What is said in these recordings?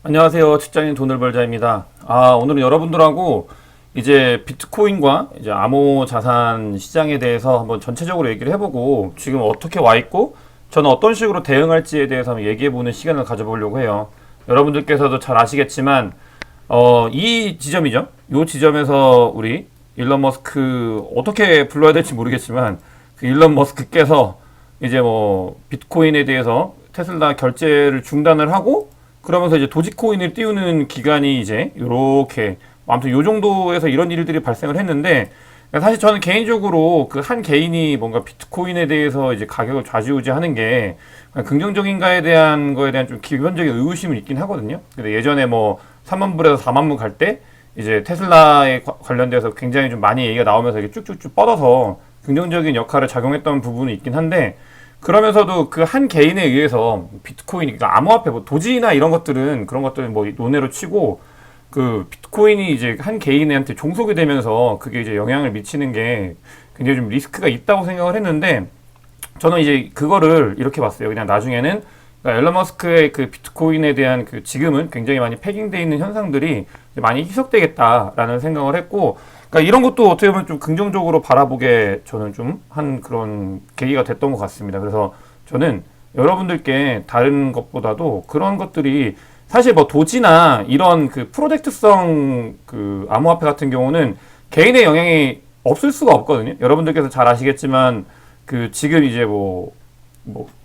안녕하세요. 직장인 돈을 벌자입니다. 오늘은 여러분들하고 이제 비트코인과 이제 암호 자산 시장에 대해서 한번 전체적으로 얘기를 해보고 지금 어떻게 와 있고 저는 어떤 식으로 대응할지에 대해서 한번 얘기해보는 시간을 가져보려고 해요. 여러분들께서도 잘 아시겠지만 이 지점이죠. 이 지점에서 우리 일론 머스크 어떻게 불러야 될지 모르겠지만 그 일론 머스크께서 이제 뭐 비트코인에 대해서 테슬라 결제를 중단을 하고 그러면서 이제 도지코인을 띄우는 기간이 이제 요렇게 아무튼 요 정도에서 이런 일들이 발생을 했는데 사실 저는 개인적으로 그 한 개인이 뭔가 비트코인에 대해서 이제 가격을 좌지우지하는 게 긍정적인가에 대한 거에 대한 좀 기본적인 의구심은 있긴 하거든요. 근데 예전에 뭐 3만 불에서 4만 불 갈 때 이제 테슬라에 관련돼서 굉장히 좀 많이 얘기가 나오면서 이게 쭉쭉쭉 뻗어서 긍정적인 역할을 작용했던 부분이 있긴 한데 그러면서도 그 한 개인에 의해서 비트코인이, 그러니까 암호화폐, 뭐 도지나 이런 것들은 그런 것들은 뭐 논외로 치고 그 비트코인이 이제 한 개인한테 종속이 되면서 그게 이제 영향을 미치는 게 굉장히 좀 리스크가 있다고 생각을 했는데 저는 이제 그거를 이렇게 봤어요. 그냥 나중에는 그러니까 앨런 머스크의 그 비트코인에 대한 그 지금은 굉장히 많이 패깅되어 있는 현상들이 많이 희석되겠다라는 생각을 했고 그러니까 이런 것도 어떻게 보면 좀 긍정적으로 바라보게 저는 좀 한 그런 계기가 됐던 것 같습니다. 그래서 저는 여러분들께 다른 것보다도 그런 것들이 사실 뭐 도지나 이런 그 프로젝트성 그 암호화폐 같은 경우는 개인의 영향이 없을 수가 없거든요. 여러분들께서 잘 아시겠지만 그 지금 이제 뭐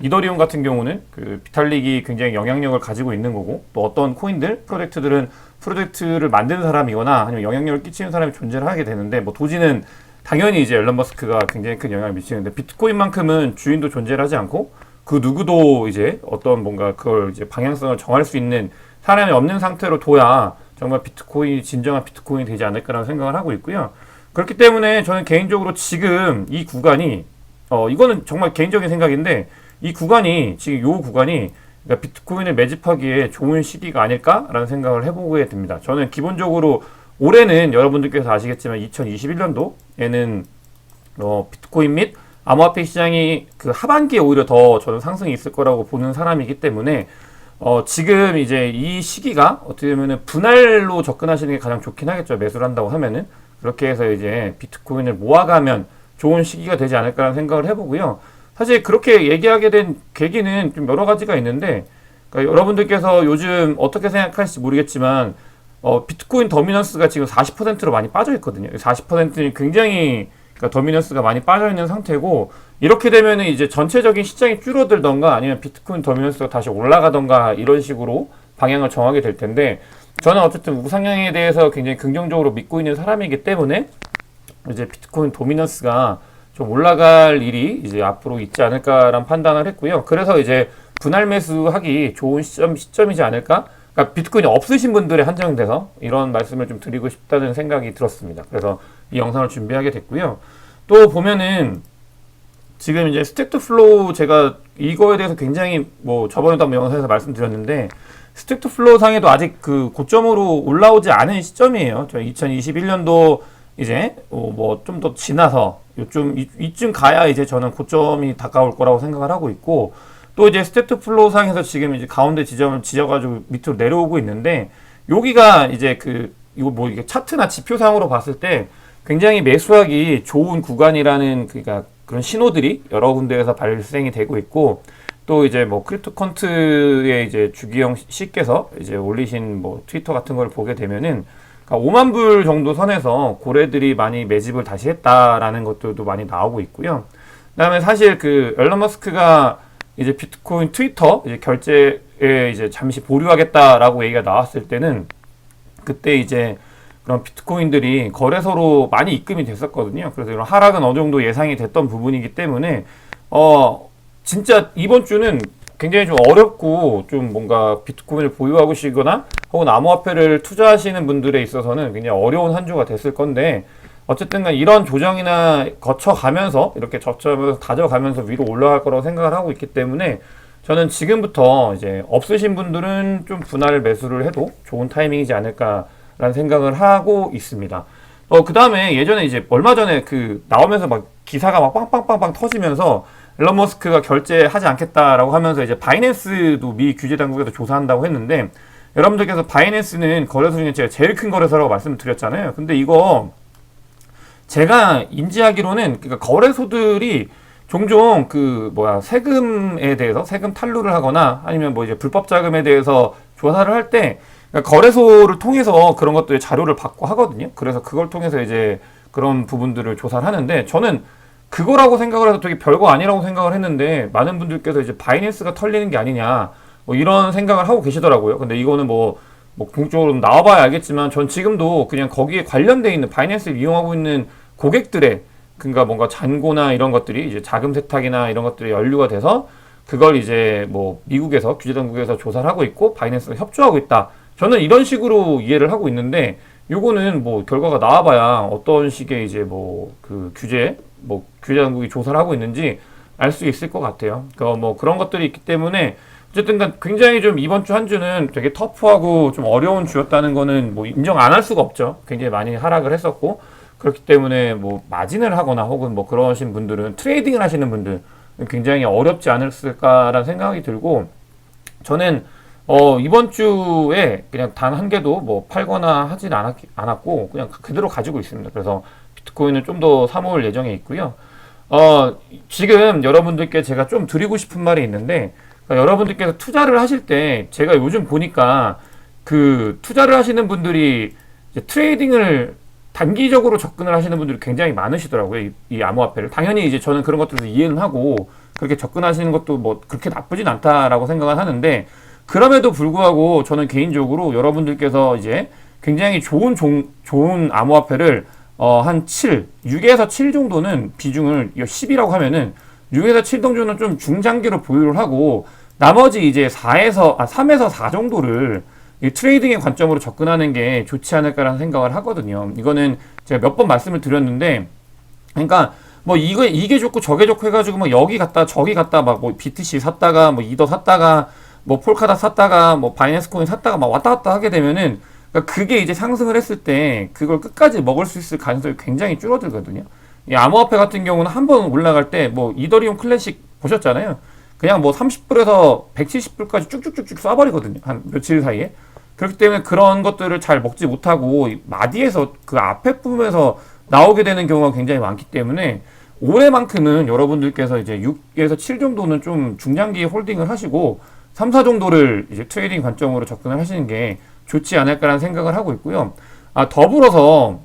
이더리움 같은 경우는 그 비탈릭이 굉장히 영향력을 가지고 있는 거고 또 어떤 코인들 프로젝트들은 프로젝트를 만드는 사람이거나 아니면 영향력을 끼치는 사람이 존재를 하게 되는데 뭐 도지는 당연히 이제 앨런 머스크가 굉장히 큰 영향을 미치는데 비트코인만큼은 주인도 존재를 하지 않고 그 누구도 이제 어떤 뭔가 그걸 이제 방향성을 정할 수 있는 사람이 없는 상태로 둬야 정말 비트코인이 진정한 비트코인이 되지 않을까라는 생각을 하고 있고요. 그렇기 때문에 저는 개인적으로 지금 이 구간이 이거는 정말 개인적인 생각인데 이 구간이 지금 요 구간이 그러니까 비트코인을 매집하기에 좋은 시기가 아닐까라는 생각을 해보게 됩니다. 저는 기본적으로 올해는 여러분들께서 아시겠지만 2021년도에는 비트코인 및 암호화폐 시장이 그 하반기에 오히려 더 저는 상승이 있을 거라고 보는 사람이기 때문에 지금 이제 이 시기가 어떻게 보면은 분할로 접근하시는 게 가장 좋긴 하겠죠. 매수를 한다고 하면은 그렇게 해서 이제 비트코인을 모아가면 좋은 시기가 되지 않을까라는 생각을 해보고요. 사실 그렇게 얘기하게 된 계기는 좀 여러 가지가 있는데 그러니까 여러분들께서 요즘 어떻게 생각하실지 모르겠지만 비트코인 더미넌스가 지금 40%로 많이 빠져 있거든요. 40%는 굉장히 그러니까 더미넌스가 많이 빠져 있는 상태고 이렇게 되면은 이제 전체적인 시장이 줄어들던가 아니면 비트코인 더미넌스가 다시 올라가던가 이런 식으로 방향을 정하게 될 텐데 저는 어쨌든 우상향에 대해서 굉장히 긍정적으로 믿고 있는 사람이기 때문에 이제 비트코인 도미넌스가 좀 올라갈 일이 이제 앞으로 있지 않을까라는 판단을 했고요. 그래서 이제 분할 매수하기 좋은 시점이지 않을까? 그러니까 비트코인이 없으신 분들에 한정돼서 이런 말씀을 좀 드리고 싶다는 생각이 들었습니다. 그래서 이 영상을 준비하게 됐고요. 또 보면은 지금 이제 스택 투 플로우 제가 이거에 대해서 굉장히 뭐 저번에도 한번 영상에서 말씀드렸는데 스택 투 플로우 상에도 아직 그 고점으로 올라오지 않은 시점이에요. 저 2021년도 이제 뭐 좀 더 지나서 이쯤 가야 이제 저는 고점이 다가올 거라고 생각을 하고 있고 또 이제 스택 투 플로우 상에서 지금 이제 가운데 지점을 지져가지고 밑으로 내려오고 있는데 여기가 이제 이거 뭐 이게 차트나 지표상으로 봤을 때 굉장히 매수하기 좋은 구간이라는 그러니까 그런 신호들이 여러 군데에서 발생이 되고 있고 또 이제 뭐 크립토컨트의 이제 주기영 씨께서 이제 올리신 뭐 트위터 같은 걸 보게 되면은 5만 불 정도 선에서 고래들이 많이 매집을 다시 했다라는 것들도 많이 나오고 있고요. 그다음에 사실 그 앨런 머스크가 이제 비트코인 트위터 이제 결제에 이제 잠시 보류하겠다라고 얘기가 나왔을 때는 그때 이제 그런 비트코인들이 거래소로 많이 입금이 됐었거든요. 그래서 이런 하락은 어느 정도 예상이 됐던 부분이기 때문에 진짜 이번 주는 굉장히 좀 어렵고 좀 뭔가 비트코인을 보유하고 계시거나 혹은 암호화폐를 투자하시는 분들에 있어서는 굉장히 어려운 한 주가 됐을 건데 어쨌든 이런 조정이나 거쳐가면서 이렇게 저점에서 다져가면서 위로 올라갈 거라고 생각을 하고 있기 때문에 저는 지금부터 이제 없으신 분들은 좀 분할 매수를 해도 좋은 타이밍이지 않을까라는 생각을 하고 있습니다. 그 다음에 예전에 이제 얼마 전에 그 나오면서 막 기사가 막 빵빵빵빵 터지면서 일론 머스크가 결제하지 않겠다라고 하면서 이제 바이낸스도 미 규제 당국에서 조사한다고 했는데 여러분들께서 바이낸스는 거래소 중에 제가 제일 큰 거래소라고 말씀을 드렸잖아요. 근데 이거 제가 인지하기로는 그러니까 거래소들이 종종 세금에 대해서 세금 탈루를 하거나 아니면 뭐 이제 불법 자금에 대해서 조사를 할 때 그러니까 거래소를 통해서 그런 것들의 자료를 받고 하거든요. 그래서 그걸 통해서 이제 그런 부분들을 조사를 하는데 저는 그거라고 생각을 해서 되게 별거 아니라고 생각을 했는데 많은 분들께서 이제 바이낸스가 털리는 게 아니냐 뭐 이런 생각을 하고 계시더라고요. 근데 이거는 뭐 궁극적으로 나와봐야 알겠지만 전 지금도 그냥 거기에 관련돼 있는 바이낸스를 이용하고 있는 고객들의 그러니까 뭔가 잔고나 이런 것들이 이제 자금 세탁이나 이런 것들이 연루가 돼서 그걸 이제 뭐 미국에서 규제 당국에서 조사를 하고 있고 바이낸스가 협조하고 있다. 저는 이런 식으로 이해를 하고 있는데 요거는 뭐 결과가 나와봐야 어떤 식의 이제 뭐 그 규제 당국이 조사를 하고 있는지 알 수 있을 것 같아요. 뭐 그런 것들이 있기 때문에 어쨌든 굉장히 좀 이번 주 한 주는 되게 터프하고 좀 어려운 주였다는 거는 뭐 인정 안 할 수가 없죠. 굉장히 많이 하락을 했었고 그렇기 때문에 뭐 마진을 하거나 혹은 뭐 그러신 분들은 트레이딩을 하시는 분들 굉장히 어렵지 않을까라는 생각이 들고 저는 이번 주에 그냥 단 한 개도 뭐 팔거나 하진 않았고 그냥 그대로 가지고 있습니다. 그래서 비트코인은 좀 더 사모을 예정에 있고요. 지금 여러분들께 제가 좀 드리고 싶은 말이 있는데 그러니까 여러분들께서 투자를 하실 때 제가 요즘 보니까 그 투자를 하시는 분들이 이제 트레이딩을 단기적으로 접근을 하시는 분들이 굉장히 많으시더라고요. 이 암호화폐를. 당연히 이제 저는 그런 것들을 이해는 하고 그렇게 접근하시는 것도 뭐 그렇게 나쁘진 않다라고 생각을 하는데 그럼에도 불구하고 저는 개인적으로 여러분들께서 이제 굉장히 좋은 암호화폐를 한 6에서 7 정도는 비중을 10이라고 하면은 6에서 7 정도는 좀 중장기로 보유를 하고 나머지 이제 3에서 4 정도를 이 트레이딩의 관점으로 접근하는 게 좋지 않을까라는 생각을 하거든요. 이거는 제가 몇 번 말씀을 드렸는데, 그러니까 뭐 이게 좋고 저게 좋고 해가지고 뭐 여기 갔다 저기 갔다 막 뭐 BTC 샀다가 뭐 이더 샀다가 뭐 폴카다 샀다가 뭐 바이낸스 코인 샀다가 막 왔다 갔다 하게 되면은 그러니까 그게 이제 상승을 했을 때 그걸 끝까지 먹을 수 있을 가능성이 굉장히 줄어들거든요. 이 암호화폐 같은 경우는 한 번 올라갈 때 뭐 이더리움 클래식 보셨잖아요. 그냥 뭐 30불에서 170불까지 쭉쭉쭉쭉 쏴버리거든요. 한 며칠 사이에. 그렇기 때문에 그런 것들을 잘 먹지 못하고 마디에서 그 앞에 부분에서 나오게 되는 경우가 굉장히 많기 때문에 올해만큼은 여러분들께서 이제 6에서 7 정도는 좀 중장기 홀딩을 하시고 3, 4 정도를 이제 트레이딩 관점으로 접근을 하시는 게 좋지 않을까라는 생각을 하고 있고요. 더불어서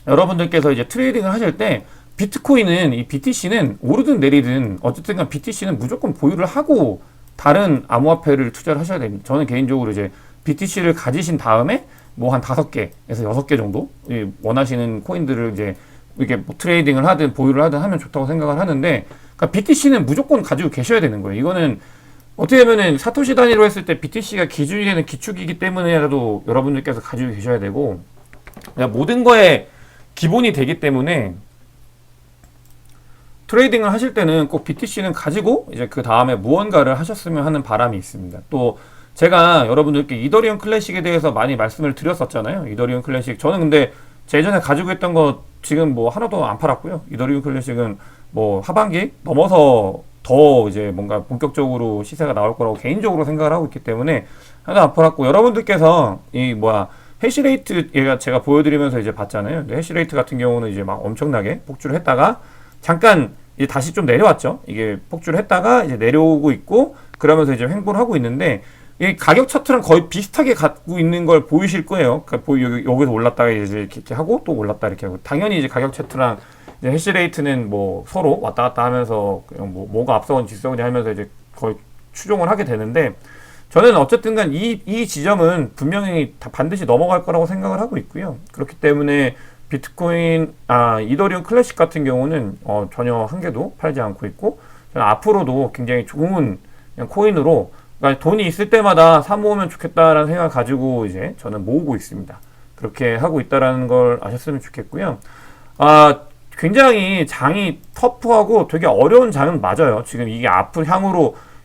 여러분들께서 이제 트레이딩을 하실 때 비트코인은 이 BTC는 오르든 내리든 어쨌든 간 BTC는 무조건 보유를 하고 다른 암호화폐를 투자를 하셔야 됩니다. 저는 개인적으로 이제 BTC를 가지신 다음에 뭐 한 5개에서 6개 정도 원하시는 코인들을 이제 이렇게 뭐 트레이딩을 하든 보유를 하든 하면 좋다고 생각을 하는데 그러니까 BTC는 무조건 가지고 계셔야 되는 거예요. 이거는 어떻게 보면은 사토시 단위로 했을 때 BTC가 기준이 되는 기축이기 때문에라도 여러분들께서 가지고 계셔야 되고 그러니까 모든 거에 기본이 되기 때문에 트레이딩을 하실 때는 꼭 BTC는 가지고 이제 그 다음에 무언가를 하셨으면 하는 바람이 있습니다. 또 제가 여러분들께 이더리움 클래식에 대해서 많이 말씀을 드렸었잖아요. 이더리움 클래식. 저는 근데 예전에 가지고 있던 거 지금 뭐 하나도 안 팔았고요. 이더리움 클래식은 뭐 하반기 넘어서 더 이제 뭔가 본격적으로 시세가 나올 거라고 개인적으로 생각을 하고 있기 때문에 하나도 안 팔았고 여러분들께서 해시레이트 얘가 제가 보여드리면서 이제 봤잖아요. 근데 해시레이트 같은 경우는 이제 막 엄청나게 폭주를 했다가 잠깐 이제 다시 좀 내려왔죠. 이게 폭주를 했다가 이제 내려오고 있고 그러면서 이제 횡보를 하고 있는데 이 가격 차트랑 거의 비슷하게 갖고 있는 걸 보이실 거예요. 그러니까 여기서 올랐다가 이제 이렇게 하고 또 올랐다 이렇게 하고 당연히 이제 가격 차트랑 이제 해시레이트는 뭐 서로 왔다 갔다 하면서 그냥 뭐가 앞서건 뒤서건 하면서 이제 거의 추종을 하게 되는데 저는 어쨌든 간 이 지점은 분명히 다 반드시 넘어갈 거라고 생각을 하고 있고요. 그렇기 때문에 비트코인, 이더리움 클래식 같은 경우는 전혀 한 개도 팔지 않고 있고 저는 앞으로도 굉장히 좋은 그냥 코인으로 그러니까 돈이 있을 때마다 사 모으면 좋겠다라는 생각을 가지고 이제 저는 모으고 있습니다. 그렇게 하고 있다라는 걸 아셨으면 좋겠고요. 굉장히 장이 터프하고 되게 어려운 장은 맞아요. 지금 이게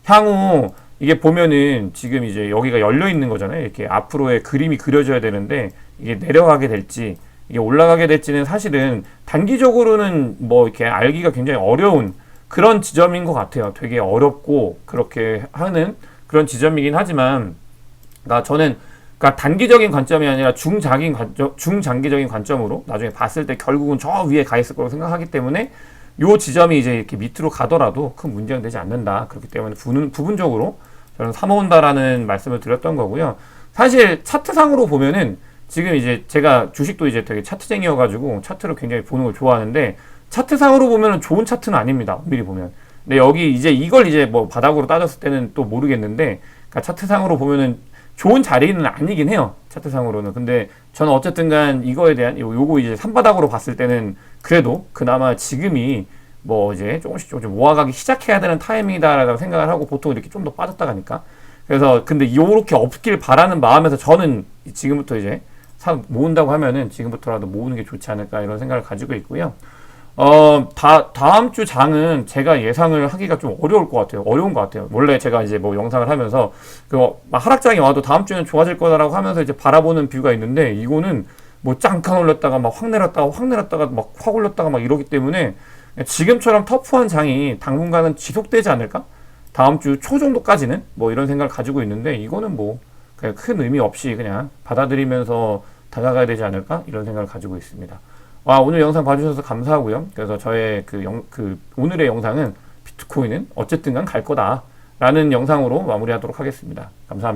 향후 이게 보면은 지금 이제 여기가 열려 있는 거잖아요. 이렇게 앞으로의 그림이 그려져야 되는데 이게 내려가게 될지 이게 올라가게 될지는 사실은 단기적으로는 뭐 이렇게 알기가 굉장히 어려운 그런 지점인 것 같아요. 되게 어렵고 그렇게 하는 그런 지점이긴 하지만 저는 그러니까 단기적인 관점이 아니라 중장기적인 관점으로 나중에 봤을 때 결국은 저 위에 가 있을 거라고 생각하기 때문에 요 지점이 이제 이렇게 밑으로 가더라도 큰 문제가 되지 않는다. 그렇기 때문에 부분적으로 저는 사모은다라는 말씀을 드렸던 거고요. 사실 차트상으로 보면은 지금 이제 제가 주식도 이제 되게 차트쟁이여가지고 차트를 굉장히 보는 걸 좋아하는데 차트상으로 보면은 좋은 차트는 아닙니다. 엄밀히 보면. 근데 여기 이제 이걸 이제 뭐 바닥으로 따졌을 때는 또 모르겠는데, 그러니까 차트상으로 보면은 좋은 자리는 아니긴 해요. 차트상으로는. 근데 저는 어쨌든간 이거에 대한 요거 이제 산바닥으로 봤을 때는 그래도 그나마 지금이 뭐 이제 조금씩 좀 모아가기 시작해야 되는 타이밍이다라고 생각을 하고 보통 이렇게 좀 더 빠졌다 가니까. 그래서 근데 요렇게 없길 바라는 마음에서 저는 지금부터 이제 모은다고 하면은 지금부터라도 모으는 게 좋지 않을까 이런 생각을 가지고 있고요. 다음 주 장은 제가 예상을 하기가 좀 어려울 것 같아요. 어려운 것 같아요. 원래 제가 이제 뭐 영상을 하면서 막 하락장이 와도 다음 주는 좋아질 거다라고 하면서 이제 바라보는 뷰가 있는데 이거는 뭐 짱칸 올렸다가 막 확 내렸다가 막 확 올렸다가 막 이러기 때문에 지금처럼 터프한 장이 당분간은 지속되지 않을까? 다음 주 초 정도까지는 뭐 이런 생각을 가지고 있는데 이거는 뭐 그냥 큰 의미 없이 그냥 받아들이면서 다가가야 되지 않을까? 이런 생각을 가지고 있습니다. 오늘 영상 봐주셔서 감사하고요. 그래서 저의 오늘의 영상은 비트코인은 어쨌든 간 갈 거다 라는 영상으로 마무리하도록 하겠습니다. 감사합니다.